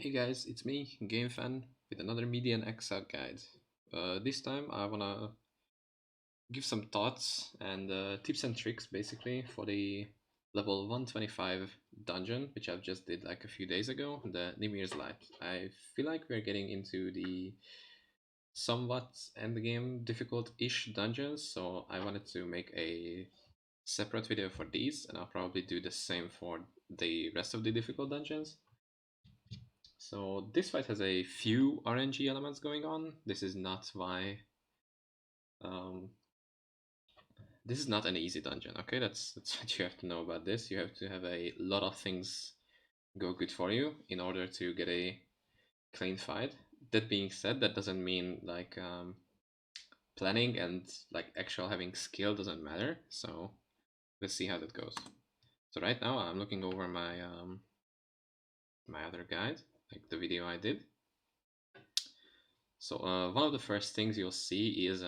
Hey guys, it's me, GameFan, with another Median Exile guide. This time I wanna give some thoughts and tips and tricks basically for the level 125 dungeon, which I've just did like a few days ago, the Nymyr's Light. I feel like we're getting into the somewhat endgame difficult-ish dungeons, so I wanted to make a separate video for these, and I'll probably do the same for the rest of the difficult dungeons. So this fight has a few RNG elements going on. Um, this is not an easy dungeon. Okay, that's what you have to know about this. You have to have a lot of things go good for you in order to get a clean fight. That being said, that doesn't mean like planning and like actual having skill doesn't matter. So let's see how that goes. So right now I'm looking over my other guide, like the video I did. So one of the first things you'll see is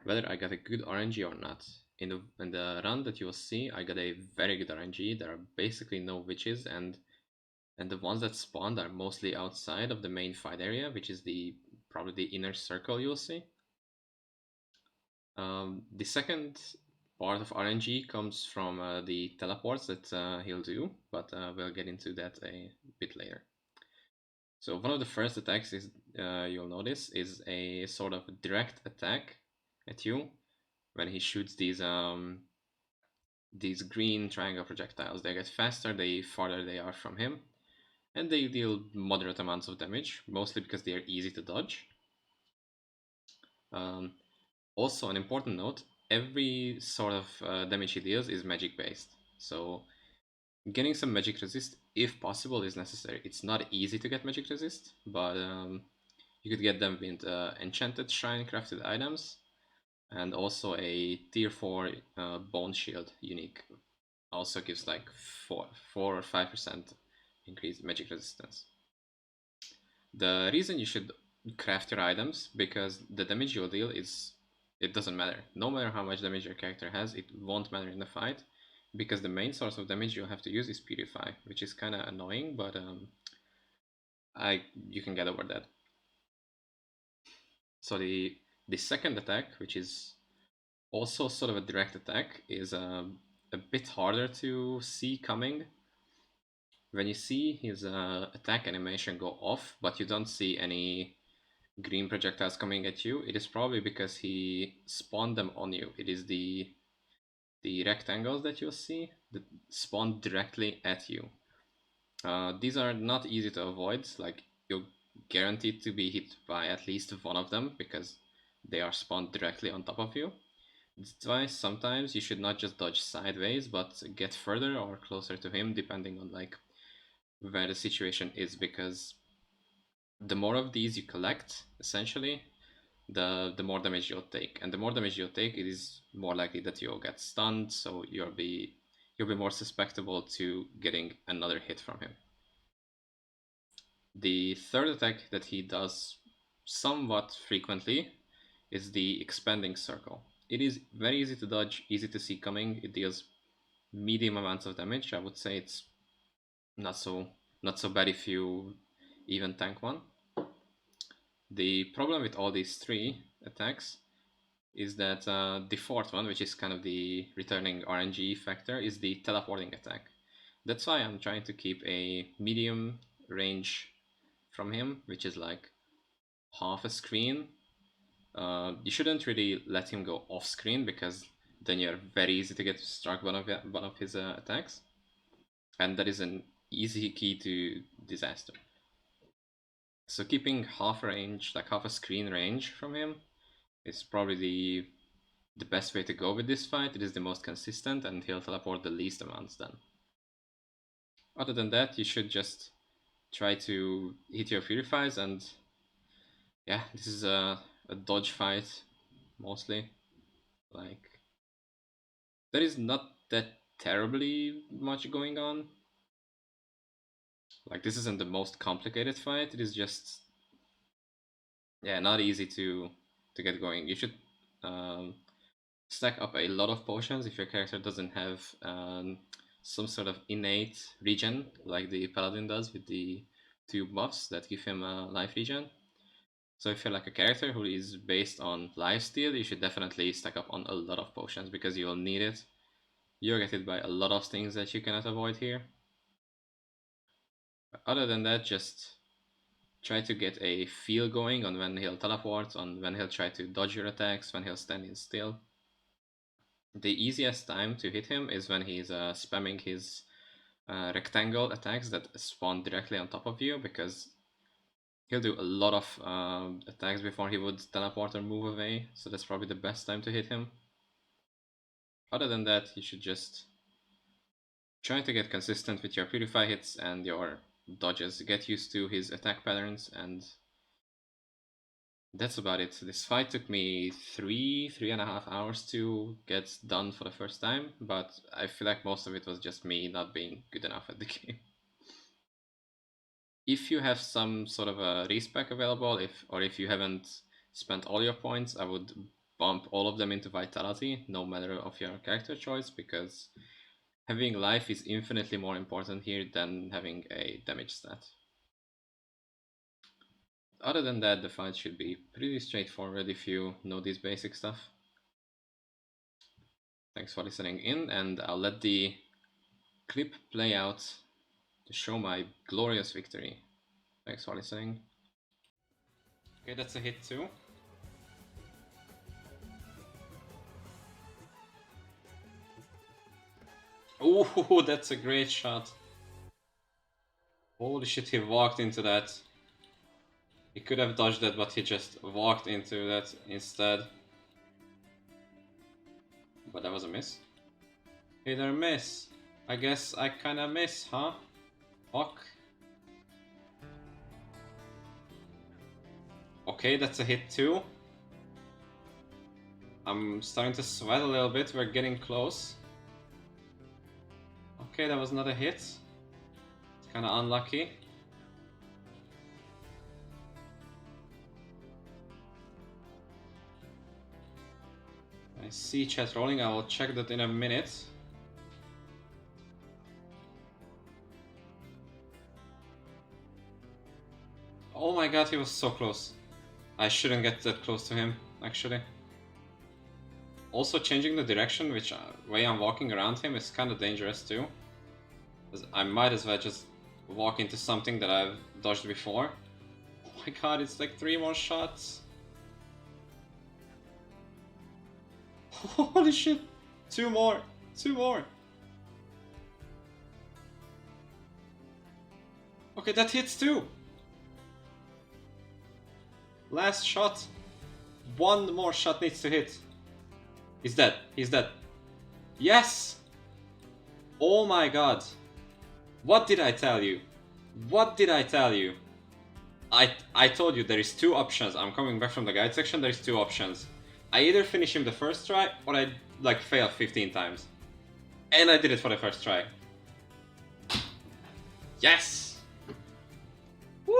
whether I got a good RNG or not. In the run that you'll see, I got a very good RNG. There are basically no witches, and the ones that spawned are mostly outside of the main fight area, which is the probably the inner circle you'll see. The second part of RNG comes from the teleports that he'll do, but we'll get into that a bit later. So one of the first attacks is you'll notice is a sort of direct attack at you when he shoots these green triangle projectiles. They get faster the farther they are from him, and they deal moderate amounts of damage, mostly because they are easy to dodge. Um, Also, an important note, every sort of damage he deals is magic based. So getting some magic resist, if possible, is necessary. It's not easy to get magic resist, but you could get them with enchanted shrine crafted items, and also a tier 4 bone shield unique also gives like 4 or 5% increased magic resistance. The reason you should craft your items, because the damage you'll deal is, it doesn't matter. No matter how much damage your character has, it won't matter in the fight, because the main source of damage you'll have to use is Purify, which is kind of annoying, but you can get over that. So the second attack, which is also sort of a direct attack, is a bit harder to see coming. When you see his attack animation go off, but you don't see any green projectiles coming at you, it is probably because he spawned them on you. It is the rectangles that you'll see that spawn directly at you. These are not easy to avoid, like you're guaranteed to be hit by at least one of them because they are spawned directly on top of you. That's why sometimes you should not just dodge sideways, but get further or closer to him depending on like where the situation is, because the more of these you collect, essentially, the more damage you'll take. And the more damage you'll take, it is more likely that you'll get stunned, so you'll be more susceptible to getting another hit from him. The third attack that he does somewhat frequently is the expanding circle. It is very easy to dodge, easy to see coming. It deals medium amounts of damage. I would say it's not so not so bad if you even tank one. The problem with all these three attacks is that the fourth one, which is kind of the returning RNG factor, is the teleporting attack. That's why I'm trying to keep a medium range from him, which is like half a screen. You shouldn't really let him go off screen, because then you're very easy to get struck one of his attacks, and that is an easy key to disaster. So keeping half a range, like half a screen range from him, is probably the best way to go with this fight. It is the most consistent, and he'll teleport the least amounts then. Other than that, you should just try to hit your purifies, and yeah, this is a dodge fight mostly. Like, there is not that terribly much going on. Like, this isn't the most complicated fight. It is just, yeah, not easy to get going. You should um, stack up a lot of potions if your character doesn't have some sort of innate regen like the paladin does with the 2 buffs that give him a life regen. So if you're like a character who is based on lifesteal, you should definitely stack up on a lot of potions because you will need it. You're get by a lot of things that you cannot avoid here. But other than that, just try to get a feel going on when he'll teleport, on when he'll try to dodge your attacks, when he'll stand in still. The easiest time to hit him is when he's spamming his rectangle attacks that spawn directly on top of you, because he'll do a lot of attacks before he would teleport or move away, so that's probably the best time to hit him. Other than that, you should just try to get consistent with your purify hits and your dodges, get used to his attack patterns, and that's about it. This fight took me 3.5 hours to get done for the first time, but I feel like most of it was just me not being good enough at the game. If you have some sort of a respec available, if you haven't spent all your points, I would bump all of them into vitality, no matter of your character choice, because having life is infinitely more important here than having a damage stat. Other than that, the fight should be pretty straightforward if you know this basic stuff. Thanks for listening in, and I'll let the clip play out to show my glorious victory. Thanks for listening. Okay, that's a hit too. Oh, that's a great shot. Holy shit, he walked into that. He could have dodged that, but he just walked into that instead. But that was a miss. Hit or miss. I guess I kinda miss, huh? Fuck. Okay, that's a hit too. I'm starting to sweat a little bit, we're getting close. Okay, that was not a hit. It's kinda unlucky. I see chat rolling, I will check that in a minute. Oh my god, he was so close. I shouldn't get that close to him, actually. Also, changing the direction which way I'm walking around him is kind of dangerous too. I might as well just walk into something that I've dodged before. Oh my god, it's like 3 more shots. Holy shit! 2 more! 2 more! Okay, that hits too! Last shot! 1 more shot needs to hit. He's dead. He's dead. Yes! Oh my god. What did I tell you? What did I tell you? I told you there is 2 options. I'm coming back from the guide section, there is 2 options. I either finish him the first try, or I like fail 15 times. And I did it for the first try. Yes! Woo!